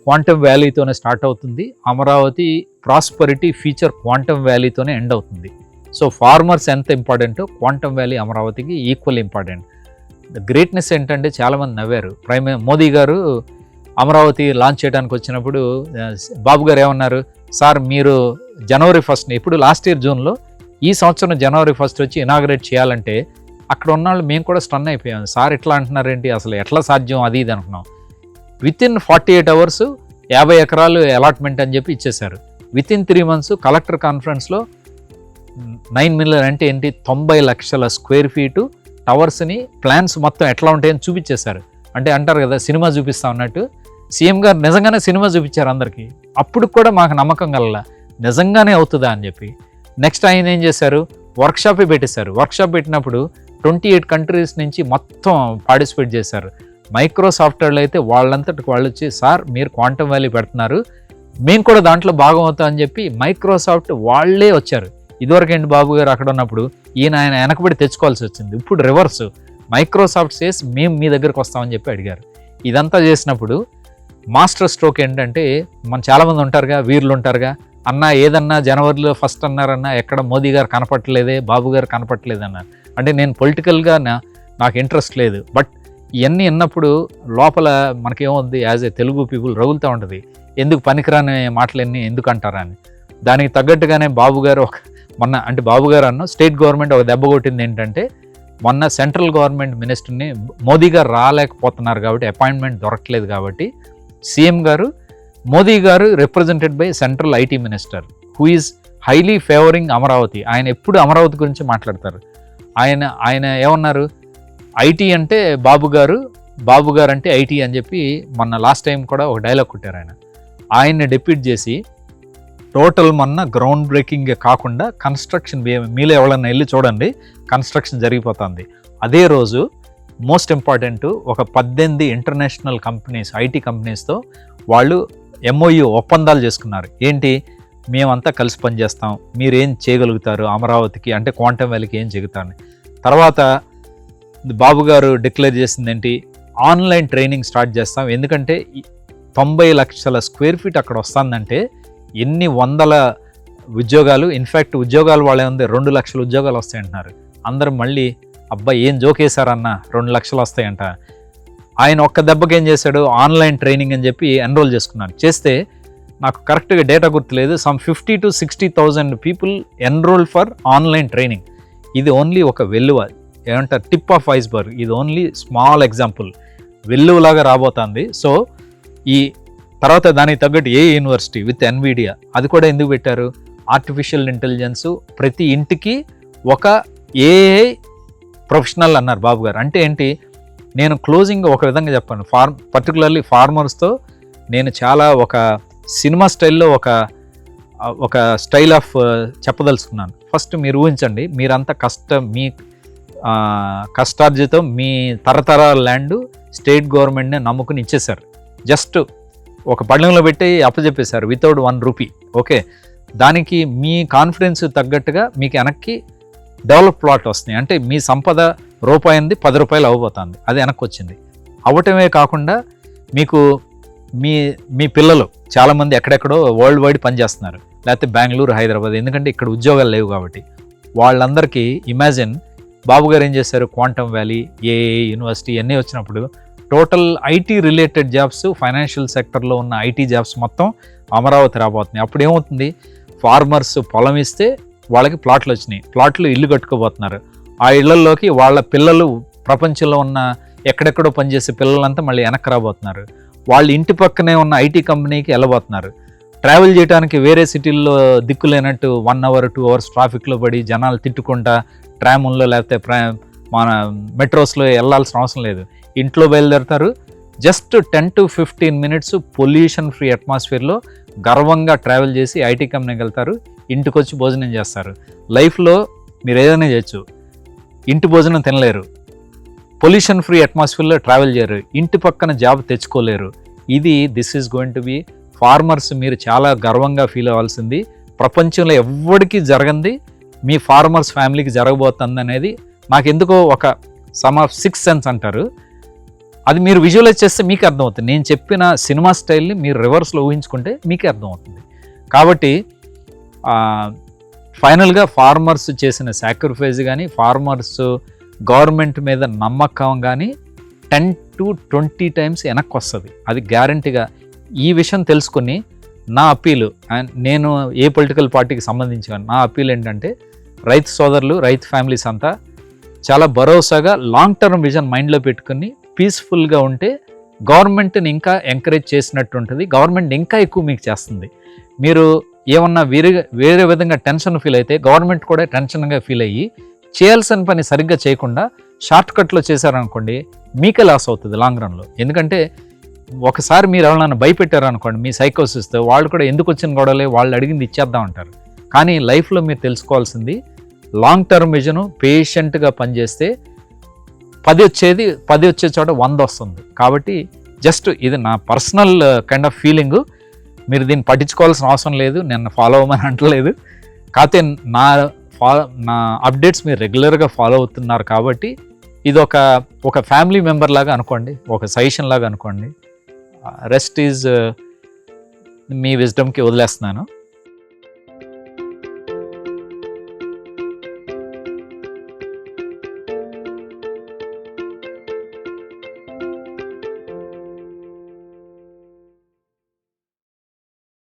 Quantum వ్యాలీతోనే start అవుతుంది. Amaravati prosperity future quantum వ్యాలీతోనే ఎండ్ అవుతుంది. సో ఫార్మర్స్ ఎంత ఇంపార్టెంటో క్వాంటమ్ వ్యాలీ అమరావతికి ఈక్వల్ ఇంపార్టెంట్. ద గ్రేట్నెస్ ఏంటంటే చాలామంది నవ్వారు. మోదీ గారు అమరావతి లాంచ్ చేయడానికి వచ్చినప్పుడు బాబు గారు ఏమన్నారు, సార్ మీరు జనవరి 1 ఇప్పుడు లాస్ట్ ఇయర్ జూన్లో, ఈ సంవత్సరం జనవరి 1 వచ్చి ఇనాగ్రేట్ చేయాలంటే అక్కడ ఉన్న వాళ్ళు మేము కూడా స్టన్ అయిపోయాం. సార్ ఎట్లా అంటున్నారేంటి, అసలు ఎట్లా సాధ్యం అది ఇది అనుకున్నాం. వితిన్ 48 అవర్స్ 50 ఎకరాలు అలాట్మెంట్ అని చెప్పి ఇచ్చేశారు. వితిన్ 3 months కలెక్టర్ కాన్ఫరెన్స్లో 9 million అంటే ఏంటి 90 లక్షల స్క్వేర్ ఫీటు టవర్స్ని ప్లాన్స్ మొత్తం ఎట్లా ఉంటాయని చూపించేశారు. అంటే అంటారు కదా సినిమా చూపిస్తా ఉన్నట్టు, సీఎం గారు నిజంగానే సినిమా చూపించారు అందరికీ. అప్పుడు కూడా మాకు నమ్మకం కలగల నిజంగానే అవుతుందా అని చెప్పి. నెక్స్ట్ ఆయన ఏం చేశారు, వర్క్షాపే పెట్టేశారు. వర్క్షాప్ పెట్టినప్పుడు 28 countries నుంచి మొత్తం పార్టిసిపేట్ చేశారు. మైక్రోసాఫ్ట్ వాళ్ళు అయితే వాళ్ళంతటి వాళ్ళు వచ్చి, సార్ మీరు క్వాంటమ్ వ్యాలీ పెడుతున్నారు, మేము కూడా దాంట్లో భాగం అవుతాం అని చెప్పి మైక్రోసాఫ్ట్ వాళ్ళే వచ్చారు. ఇదివరకు ఏంటి బాబు గారు అక్కడ ఉన్నప్పుడు ఆయన వెనకబడి తెచ్చుకోవాల్సి వచ్చింది. ఇప్పుడు రివర్స్, మైక్రోసాఫ్ట్ సేస్ మేము మీ దగ్గరకు వస్తామని చెప్పి అడిగారు. ఇదంతా చేసినప్పుడు మాస్టర్ స్ట్రోక్ ఏంటంటే, మన చాలామంది ఉంటారుగా, వీరులు ఉంటారుగా, అన్న ఏదన్నా జనవరిలో 1 అన్నారన్నా ఎక్కడ మోదీ గారు కనపట్టలేదే, బాబు గారు కనపట్టలేదు అన్నారు. అంటే నేను పొలిటికల్గా నాకు ఇంట్రెస్ట్ లేదు, బట్ ఇవన్నీ విన్నప్పుడు లోపల మనకేముంది, యాజ్ ఏ తెలుగు పీపుల్ రగులుతూ ఉంటుంది, ఎందుకు పనికిరాని మాటలన్నీ ఎందుకు అంటారా అని. దానికి తగ్గట్టుగానే బాబు గారు మొన్న, అంటే బాబు గారు అన్న స్టేట్ గవర్నమెంట్ ఒక దెబ్బ కొట్టింది ఏంటంటే, మొన్న సెంట్రల్ గవర్నమెంట్ మినిస్టర్ని మోదీ గారు రాలేకపోతున్నారు కాబట్టి, అపాయింట్మెంట్ దొరకలేదు కాబట్టి సీఎం గారు, మోదీ గారు represented by central IT minister who is highly favouring Amaravati. ఆయన ఎప్పుడు అమరావతి గురించి మాట్లాడతారు. ఆయన ఏమన్నారు, ఐటీ అంటే బాబు గారు అంటే ఐటీ అని చెప్పి మొన్న లాస్ట్ టైం కూడా ఒక డైలాగ్ కొట్టారు. ఆయన్ని డెప్యూట్ చేసి టోటల్ మొన్న గ్రౌండ్ బ్రేకింగ్ కాకుండా కన్స్ట్రక్షన్, మీలో ఎవరైనా వెళ్ళి చూడండి, కన్స్ట్రక్షన్ జరిగిపోతుంది. అదే రోజు మోస్ట్ ఇంపార్టెంట్ ఒక 18 ఇంటర్నేషనల్ కంపెనీస్, ఐటీ కంపెనీస్తో వాళ్ళు MOU ఒప్పందాలు చేసుకున్నారు. ఏంటి, మేమంతా కలిసి పనిచేస్తాం, మీరేం చేయగలుగుతారు అమరావతికి, అంటే క్వాంటమ్ వ్యాలీకి ఏం చెగుతారని. తర్వాత బాబు గారు డిక్లేర్ చేసింది ఏంటి, ఆన్లైన్ ట్రైనింగ్ స్టార్ట్ చేస్తాం. ఎందుకంటే 90 లక్షల స్క్వేర్ ఫీట్ అక్కడ వస్తుందంటే ఎన్ని వందల ఉద్యోగాలు, ఇన్ఫ్యాక్ట్ ఉద్యోగాలు వాళ్ళే ఉంది, 2 లక్షల ఉద్యోగాలు వస్తాయంటున్నారు. అందరూ మళ్ళీ అబ్బా ఏం జోకేశారన్న, 2 లక్షలు వస్తాయంట. ఆయన ఒక్క దెబ్బకి ఏం చేశాడు, ఆన్లైన్ ట్రైనింగ్ అని చెప్పి ఎన్రోల్ చేసుకున్నాను. చేస్తే నాకు కరెక్ట్గా డేటా గుర్తులేదు, some 50,000 to 60,000 people enrol for online training. ఇది ఓన్లీ ఒక వెల్లువ, ఏమంటారు టిప్ ఆఫ్ ఐస్బర్గ్, ఇది ఓన్లీ స్మాల్ ఎగ్జాంపుల్, వెల్లువలాగా రాబోతుంది. సో ఈ తర్వాత దానికి తగ్గట్టు యూనివర్సిటీ విత్ ఎన్విడియా, అది కూడా ఎందుకు పెట్టారు, ఆర్టిఫిషియల్ ఇంటెలిజెన్స్ ప్రతి ఇంటికి ఒక ఏఐ ప్రొఫెషనల్ అన్నారు బాబు గారు. అంటే ఏంటి, నేను క్లోజింగ్ ఒక విధంగా చెప్పాను, పర్టికులర్లీ ఫార్మర్స్తో నేను చాలా ఒక సినిమా స్టైల్లో ఒక స్టైల్ ఆఫ్ చెప్పదలుచుకున్నాను. ఫస్ట్ మీరు ఊహించండి, మీరంతా మీ కష్టార్జితం మీ తరతరాల ల్యాండ్ స్టేట్ గవర్నమెంట్నే నమ్ముకుని ఇచ్చేశారు. జస్ట్ ఒక పళ్ళెంలో పెట్టి అప్పచెప్పేశారు వితౌట్ 1 రూపీ. ఓకే, దానికి మీ కాన్ఫిడెన్స్ తగ్గట్టుగా మీకు వెనక్కి డెవలప్ ప్లాట్ వస్తున్నాయి. అంటే మీ సంపద రూపాయింది 10 రూపాయలు అవ్వబోతుంది, అది వెనక్కి వచ్చింది. అవ్వటమే కాకుండా మీకు మీ పిల్లలు చాలామంది ఎక్కడెక్కడో వరల్డ్ వైడ్ పనిచేస్తున్నారు, లేకపోతే బెంగళూరు, హైదరాబాద్, ఎందుకంటే ఇక్కడ ఉద్యోగాలు లేవు కాబట్టి. వాళ్ళందరికీ ఇమాజిన్ బాబు గారు ఏం చేశారు, క్వాంటమ్ వ్యాలీ, ఏఐ యూనివర్సిటీ ఇవన్నీ వచ్చినప్పుడు total IT related jobs, financial సెక్టర్లో ఉన్న ఐటీ జాబ్స్ మొత్తం అమరావతి రాబోతున్నాయి. అప్పుడు ఏమవుతుంది, ఫార్మర్స్ పొలం ఇస్తే వాళ్ళకి ప్లాట్లు వచ్చినాయి, ప్లాట్లు ఇల్లు కట్టుకోబోతున్నారు. ఆ ఇళ్లలోకి వాళ్ళ పిల్లలు, ప్రపంచంలో ఉన్న ఎక్కడెక్కడో పనిచేసే పిల్లలంతా మళ్ళీ వెనక్కి రాబోతున్నారు. వాళ్ళ ఇంటి పక్కనే ఉన్న ఐటీ కంపెనీకి వెళ్ళబోతున్నారు. ట్రావెల్ చేయడానికి వేరే సిటీల్లో దిక్కులేనట్టు 1 hour 2 hours ట్రాఫిక్లో పడి జనాలు తిట్టుకుంటా ట్రాముల్లో లేకపోతే మన మెట్రోస్లో వెళ్ళాల్సిన అవసరం లేదు. ఇంట్లో బయలుదేరుతారు, just 10 to 15 minutes pollution free అట్మాస్ఫియర్లో గర్వంగా ట్రావెల్ చేసి ఐటీ కంపెనీకి వెళ్తారు, ఇంటికి వచ్చి భోజనం చేస్తారు. లైఫ్లో మీరు ఏదైనా చేయొచ్చు, ఇంటి భోజనం తినలేరు, పొల్యూషన్ ఫ్రీ అట్మాస్ఫియర్లో ట్రావెల్ చేయరు, ఇంటి పక్కన జాబ్ తెచ్చుకోలేరు. This is going to be farmers, మీరు చాలా గర్వంగా ఫీల్ అవ్వాల్సింది. ప్రపంచంలో ఎవ్వడికి జరగంది మీ ఫార్మర్స్ ఫ్యామిలీకి జరగబోతుంది అనేది నాకు ఎందుకో ఒక సమ్ ఆఫ్ 6 సెన్స్ అంటారు. అది మీరు విజువలైజ్ చేస్తే మీకు అర్థమవుతుంది. నేను చెప్పిన సినిమా స్టైల్ని మీరు రివర్స్లో ఊహించుకుంటే మీకే అర్థమవుతుంది. కాబట్టి ఫైనల్గా ఫార్మర్స్ చేసిన సాక్రిఫైస్ కానీ, ఫార్మర్స్ గవర్నమెంట్ మీద నమ్మకం కానీ 10 to 20 times వెనక్కి వస్తుంది. అది గ్యారంటీగా. ఈ విషయం తెలుసుకుని నా అప్పీలు, నేను ఏ పొలిటికల్ పార్టీకి సంబంధించిన నా అప్పీల్ ఏంటంటే, రైతు సోదరులు, రైతు ఫ్యామిలీస్ అంతా చాలా భరోసాగా లాంగ్ టర్మ్ విజన్ మైండ్లో పెట్టుకుని పీస్ఫుల్గా ఉంటే గవర్నమెంట్ని ఇంకా ఎంకరేజ్ చేసినట్టు ఉంటుంది. గవర్నమెంట్ ఇంకా ఎక్కువ మీకు చేస్తుంది. మీరు ఏమన్నా వేరే విధంగా టెన్షన్ ఫీల్ అయితే గవర్నమెంట్ కూడా టెన్షన్గా ఫీల్ అయ్యి చేయాల్సిన పని సరిగ్గా చేయకుండా షార్ట్ కట్లో చేశారనుకోండి, మీకే లాస్ అవుతుంది లాంగ్ రన్లో. ఎందుకంటే ఒకసారి మీరు ఎవరైనా భయపెట్టారనుకోండి మీ సైకోసిస్తో, వాళ్ళు కూడా ఎందుకు వచ్చిన గొడవలే, వాళ్ళు అడిగింది ఇచ్చేద్దాం అంటారు. కానీ లైఫ్లో మీరు తెలుసుకోవాల్సింది లాంగ్ టర్మ్ విజను, పేషెంట్గా పనిచేస్తే 10 వచ్చే చోట 100 వస్తుంది. కాబట్టి జస్ట్ ఇది నా పర్సనల్ కైండ్ ఆఫ్ ఫీలింగు. మీరు దీన్ని పట్టించుకోవాల్సిన అవసరం లేదు, నన్ను ఫాలో అవ్వమని అంటలేదు. కాకపోతే నా అప్డేట్స్ మీరు రెగ్యులర్గా ఫాలో అవుతున్నారు కాబట్టి ఇది ఒక ఫ్యామిలీ మెంబర్ లాగా అనుకోండి, ఒక సజెషన్ లాగా అనుకోండి. రెస్ట్ ఈజ్ మీ విజ్డమ్కి వదిలేస్తున్నాను.